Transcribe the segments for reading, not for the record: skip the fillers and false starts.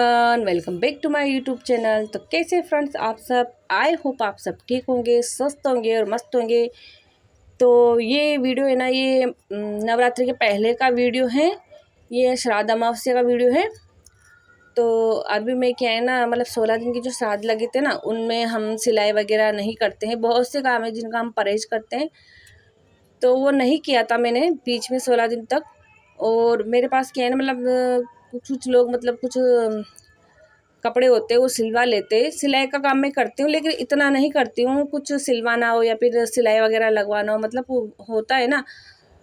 Everyone, welcome back to my YouTube channel. तो कैसे friends आप सब, आई होप आप सब ठीक होंगे, स्वस्थ होंगे और मस्त होंगे। तो ये वीडियो है ना, ये नवरात्रि के पहले का वीडियो है, ये श्राद्ध अमावस्या का वीडियो है। तो अभी मैं क्या है ना, मतलब 16 दिन की जो श्राद्ध लगे थे ना, उनमें हम सिलाई वगैरह नहीं करते हैं। बहुत से काम है जिनका हम परहेज करते हैं, तो वो नहीं किया था मैंने बीच में 16 दिन तक। और मेरे पास क्या है ना, मतलब कुछ लोग मतलब कुछ कपड़े होते हैं वो सिलवा लेते हैं। सिलाई का काम मैं करती हूँ, लेकिन इतना नहीं करती हूँ। कुछ सिलवाना हो या फिर सिलाई वगैरह लगवाना हो, मतलब वो होता है ना,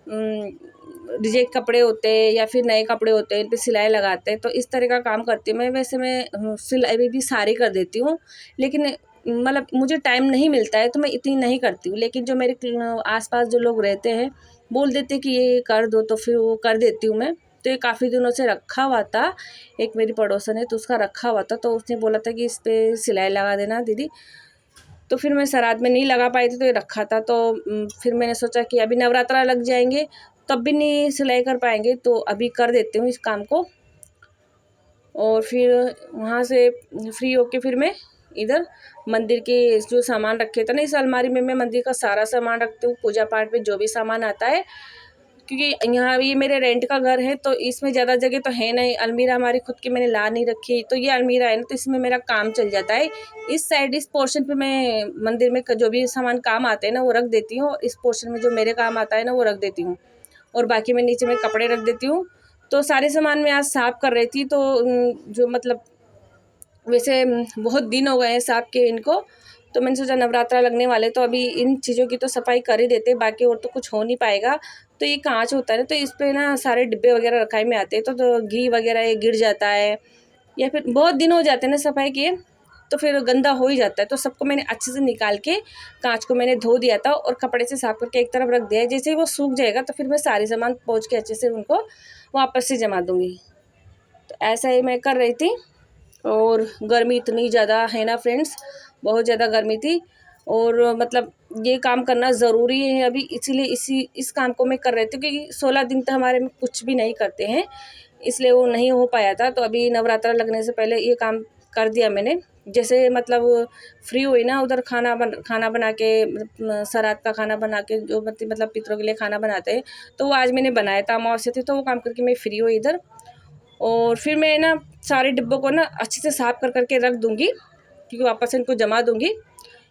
रिजेक्ट कपड़े होते हैं या फिर नए कपड़े होते हैं, इन पर सिलाई लगाते हैं, तो इस तरह का काम करती हूँ मैं। वैसे मैं सिलाई भी सारी कर देती हूँ, लेकिन मतलब मुझे टाइम नहीं मिलता है तो मैं इतनी नहीं करती हूँ। लेकिन जो मेरे आसपास जो लोग रहते हैं बोल देते कि ये कर दो, तो फिर वो कर देती हूँ मैं। तो ये काफ़ी दिनों से रखा हुआ था, एक मेरी पड़ोसन है तो उसका रखा हुआ था, तो उसने बोला था कि इस पर सिलाई लगा देना दीदी। तो फिर मैं श्राद्ध में नहीं लगा पाई थी तो ये रखा था। तो फिर मैंने सोचा कि अभी नवरात्रा लग जाएंगे तब भी नहीं सिलाई कर पाएंगे, तो अभी कर देती हूँ इस काम को। और फिर वहाँ से फ्री होके फिर मैं इधर मंदिर के जो सामान रखे थे ना, इस अलमारी में मैं मंदिर का सारा सामान रखती हूँ, पूजा पाठ में जो भी सामान आता है। क्योंकि यहाँ ये मेरे रेंट का घर है तो इसमें ज़्यादा जगह तो है नहीं। अलमीरा हमारी खुद की मैंने ला नहीं रखी, तो ये अलमीरा है ना, तो इसमें मेरा काम चल जाता है। इस साइड इस पोर्शन पे मैं मंदिर में जो भी सामान काम आते हैं ना वो रख देती हूँ, इस पोर्शन में जो मेरे काम आता है ना वो रख देती हूँ, और बाकी मैं नीचे में कपड़े रख देती हूँ। तो सारे सामान मैं आज साफ़ कर रही थी, तो जो मतलब वैसे बहुत दिन हो गए हैं साफ़ के इनको, तो मैंने सोचा नवरात्रा लगने वाले तो अभी इन चीज़ों की तो सफाई कर ही देते, बाकी और तो कुछ हो नहीं पाएगा। तो ये कांच होता है ना, तो इस पे ना सारे डिब्बे वगैरह रखाई में आते हैं, तो घी वगैरह ये गिर जाता है, या फिर बहुत दिन हो जाते हैं ना सफाई किए तो फिर गंदा हो ही जाता है। तो सबको मैंने अच्छे से निकाल के कांच को मैंने धो दिया था और कपड़े से साफ करके एक तरफ रख दिया है। जैसे ही वो सूख जाएगा तो फिर मैं सारे सामान पोंछ के अच्छे से उनको वापस से जमा दूँगी। तो ऐसा ही मैं कर रही थी। और गर्मी इतनी ज़्यादा है ना फ्रेंड्स, बहुत ज़्यादा गर्मी थी, और मतलब ये काम करना ज़रूरी है अभी, इसीलिए इस काम को मैं कर रही थी। क्योंकि 16 दिन तक हमारे में कुछ भी नहीं करते हैं, इसलिए वो नहीं हो पाया था। तो अभी नवरात्रा लगने से पहले ये काम कर दिया मैंने। जैसे मतलब फ्री हुई ना, उधर खाना बना के, श्राद्ध का खाना बना के, जो मतलब पितरों के लिए खाना बनाते हैं, तो वो आज मैंने बनाया था, अमावस्या थी, तो वो काम करके मैं फ्री हुई इधर। और फिर मैं ना सारे डिब्बों को ना अच्छे से साफ़ कर करके रख दूँगी, क्योंकि वापस से इनको जमा दूँगी।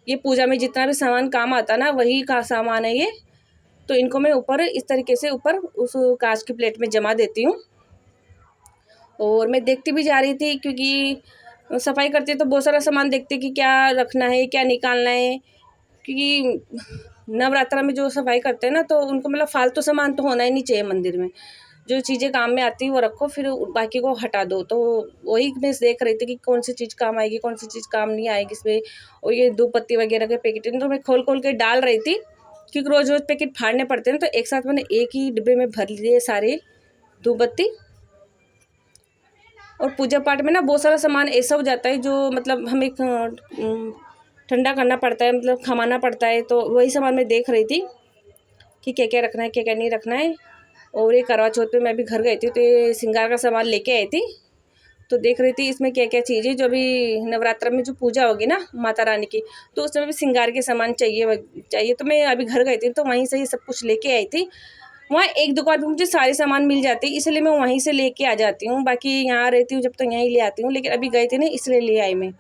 ये पूजा में जितना भी सामान काम आता ना वही का सामान है ये, तो इनको मैं ऊपर इस तरीके से ऊपर उस कांच की प्लेट में जमा देती हूँ। और मैं देखती भी जा रही थी, क्योंकि सफाई करती तो बहुत सारा सामान देखते कि क्या रखना है क्या निकालना है। क्योंकि नवरात्रा में जो सफाई करते हैं ना, तो उनको मतलब फालतू सामान तो होना ही नहीं चाहिए मंदिर में। जो चीज़ें काम में आती हैं वो रखो, फिर बाकी को हटा दो। तो वही मैं देख रही थी कि कौन सी चीज़ काम आएगी, कौन सी चीज़ काम नहीं आएगी इसमें। और ये धूप बत्ती वगैरह के पैकेट तो मैं खोल खोल के डाल रही थी, क्योंकि रोज़ रोज़ पैकेट फाड़ने पड़ते हैं, तो एक साथ मैंने एक ही डिब्बे में भर लिए सारे धूप बत्ती। और पूजा पाठ में ना बहुत सारा सामान ऐसा हो जाता है जो मतलब हमें ठंडा करना पड़ता है, मतलब खमाना पड़ता है। तो वही सामान मैं देख रही थी कि क्या क्या रखना है क्या क्या नहीं रखना है। और ये करवा चौथ पे मैं भी घर गई थी, तो ये श्रृंगार का सामान लेके आई थी, तो देख रही थी इसमें क्या क्या चीज़ें, जो भी नवरात्र में जो पूजा होगी ना माता रानी की, तो उसमें भी श्रृंगार के सामान चाहिए। तो मैं अभी घर गई थी तो वहीं से ये सब कुछ लेके आई थी। वहाँ एक दुकान पे मुझे सारे सामान मिल जाते हैं, इसलिए मैं वहीं से लेके आ जाती हूँ। बाकी यहाँ रहती हूँ जब तो यहीं ले आती हूँ, लेकिन अभी गई थी ना इसलिए ले आई मैं,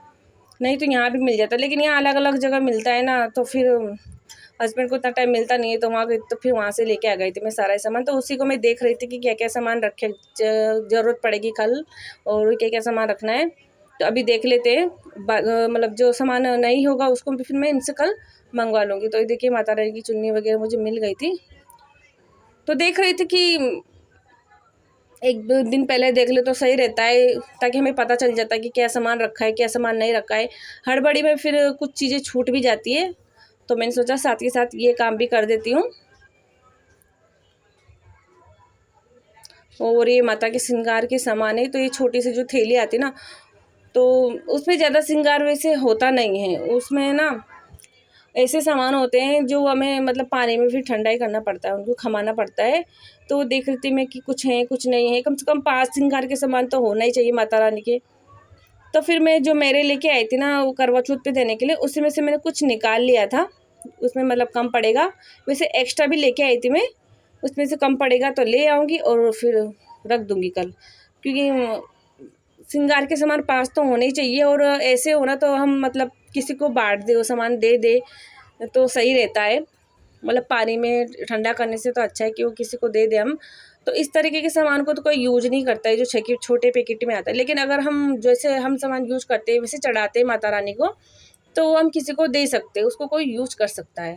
नहीं तो यहाँ भी मिल जाता। लेकिन यहाँ अलग अलग जगह मिलता है ना, तो फिर हस्बैंड को इतना टाइम मिलता नहीं है, तो वहाँ गई तो फिर वहाँ से लेके आ गई थी मैं सारा सामान। तो उसी को मैं देख रही थी कि क्या क्या सामान रखे, ज़रूरत पड़ेगी कल, और क्या क्या सामान रखना है। तो अभी देख लेते हैं, मतलब जो सामान नहीं होगा उसको भी फिर मैं इनसे कल मंगवा लूँगी। तो ये देखिए माता रानी की चुन्नी वगैरह मुझे मिल गई थी, तो देख रही थी कि एक दो दिन पहले देख ले तो सही रहता है, ताकि हमें पता चल जाता है कि क्या सामान रखा है क्या सामान नहीं रखा है। हड़बड़ी में फिर कुछ चीज़ें छूट भी जाती है, तो मैंने सोचा साथ के साथ ये काम भी कर देती हूँ। और ये माता के श्रृंगार के सामान है, तो ये छोटी सी जो थैली आती है ना, तो उसमें ज़्यादा श्रृंगार वैसे होता नहीं है। उसमें ना ऐसे सामान होते हैं जो हमें मतलब पानी में फिर ठंडा ही करना पड़ता है, उनको खमाना पड़ता है। तो देख रही थी मैं कि कुछ हैं कुछ नहीं है, कम से कम 5 श्रृंगार के सामान तो होना ही चाहिए माता रानी के। तो फिर मैं जो मेरे लेके आई थी ना वो करवा चौथ पे देने के लिए, उसी में से मैंने कुछ निकाल लिया था, उसमें मतलब कम पड़ेगा, वैसे एक्स्ट्रा भी लेके आई थी मैं, उसमें से कम पड़ेगा तो ले आऊँगी और फिर रख दूँगी कल, क्योंकि श्रृंगार के सामान पास तो होने ही चाहिए, और ऐसे होना तो हम मतलब किसी को बांट दे, वो सामान दे दे तो सही रहता है, मतलब पानी में ठंडा करने से तो अच्छा है कि वो किसी को दे दे हम। तो इस तरीके के सामान को तो कोई यूज नहीं करता है जो छोटे पैकेट में आता है, लेकिन अगर हम जैसे हम सामान यूज करते हैं वैसे चढ़ाते हैं माता रानी को, तो हम किसी को दे सकते हैं, उसको कोई यूज कर सकता है।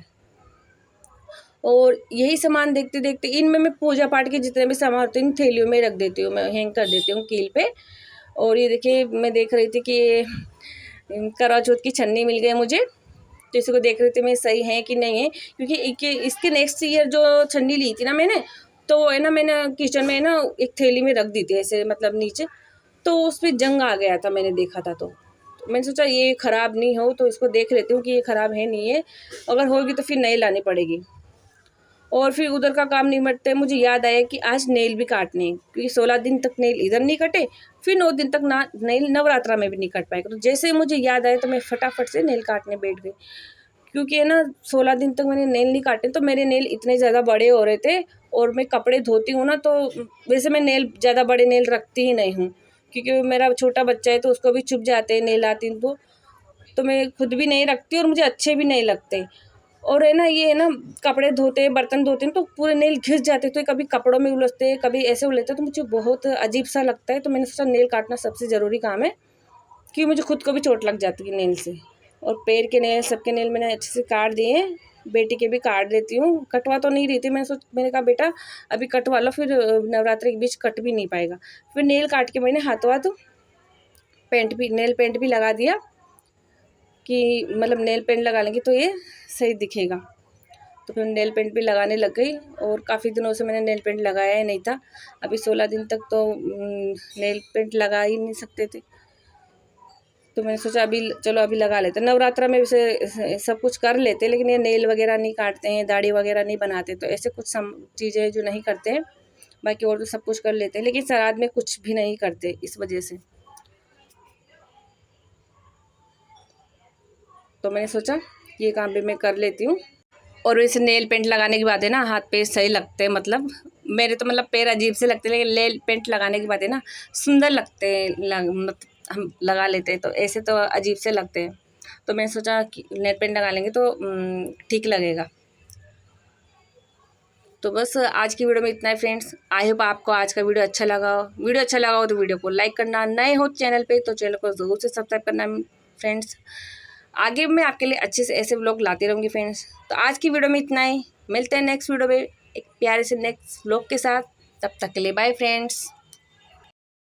और यही सामान देखते देखते इनमें मैं पूजा पाठ के जितने भी सामान होते हैं इन थैलियों में रख देती हूँ, मैं हैंग कर देती हूँ कील पे। और ये देखिए मैं देख रही थी कि ये करवा चौथ की छन्नी मिल गई मुझे, तो इसी को देख रही थी मैं सही है कि नहीं है, क्योंकि इसके नेक्स्ट ईयर जो छन्नी ली थी ना मैंने, तो है ना मैंने किचन में ना एक थैली में रख दी थी ऐसे मतलब नीचे, तो उस पर जंग आ गया था, मैंने देखा था तो मैंने सोचा ये ख़राब नहीं हो तो इसको देख लेती हूँ कि ये ख़राब है नहीं है, अगर होगी तो फिर नई लानी पड़ेगी। और फिर उधर का काम निपटते मुझे याद आया कि आज नेल भी काटने हैं, क्योंकि 16 दिन तक नेल इधर नहीं कटे, फिर 9 दिन तक ना नेल नवरात्रा में भी नहीं कट पाएगा। तो जैसे ही मुझे याद आया तो मैं फटाफट से नेल काटने बैठ गई, क्योंकि है ना 16 दिन तक मैंने नेल नहीं काटे, तो मेरे नेल इतने ज़्यादा बड़े हो रहे थे, और मैं कपड़े धोती हूँ ना तो वैसे मैं नेल ज़्यादा बड़े नेल रखती ही नहीं हूँ, क्योंकि मेरा छोटा बच्चा है तो उसको भी चुभ जाते हैं नेल आती तो मैं खुद भी नहीं रखती और मुझे अच्छे भी नहीं लगते। और है ना ये है ना कपड़े धोते बर्तन धोते हैं तो पूरे नेल घिस जाते, तो कभी कपड़ों में उलझते हैं कभी ऐसे उलझते, तो मुझे बहुत अजीब सा लगता है। तो मैंने सोचा नेल काटना सबसे ज़रूरी काम है, कि मुझे खुद को भी चोट लग जाती है नेल से। और पैर के नेल सबके नेल मैंने अच्छे से काट दिए हैं, बेटी के भी काट देती हूँ, कटवा तो नहीं रही थी, मैंने कहा बेटा अभी कटवा लो, फिर नवरात्रि के बीच कट भी नहीं पाएगा। फिर नेल काट के मैंने हाथों हाथ नेल पेंट भी लगा दिया, कि मतलब नेल पेंट लगा लेंगे तो ये सही दिखेगा। तो फिर नेल पेंट भी लगाने लग गई, और काफ़ी दिनों से मैंने नेल पेंट लगाया ही नहीं था, अभी 16 दिन तक तो नेल पेंट लगा ही नहीं सकते थे, तो मैंने सोचा अभी चलो अभी लगा लेते। नवरात्रा में वैसे सब कुछ कर लेते, लेकिन ये नेल वगैरह नहीं काटते हैं, दाढ़ी वगैरह नहीं बनाते, तो ऐसे कुछ चीज़ें जो नहीं करते हैं, बाकी और तो सब कुछ कर लेते हैं, लेकिन श्राद्ध में कुछ भी नहीं करते इस वजह से। तो मैंने सोचा ये काम भी मैं कर लेती हूँ। और वैसे नेल पेंट लगाने के बाद है ना हाथ पैर सही लगते हैं, मतलब मेरे तो मतलब पैर अजीब से लगते हैं, लेकिन नेल पेंट लगाने के बाद है ना सुंदर लगते हैं, मतलब हम लगा लेते हैं तो ऐसे तो अजीब से लगते हैं। तो मैंने सोचा कि नेल पेंट लगा लेंगे तो ठीक लगेगा। तो बस आज की वीडियो में इतना है फ्रेंड्स। आई होप आपको आज का वीडियो अच्छा लगा हो। वीडियो अच्छा लगा हो तो वीडियो को लाइक करना, नए हो चैनल पे तो चैनल को ज़रूर से सब्सक्राइब करना फ्रेंड्स। आगे मैं आपके लिए अच्छे से ऐसे व्लॉग लाती रहूँगी फ्रेंड्स। तो आज की वीडियो में इतना ही, मिलते हैं नेक्स्ट वीडियो में एक प्यारे से नेक्स्ट व्लॉग के साथ। तब तक के लिए बाय फ्रेंड्स।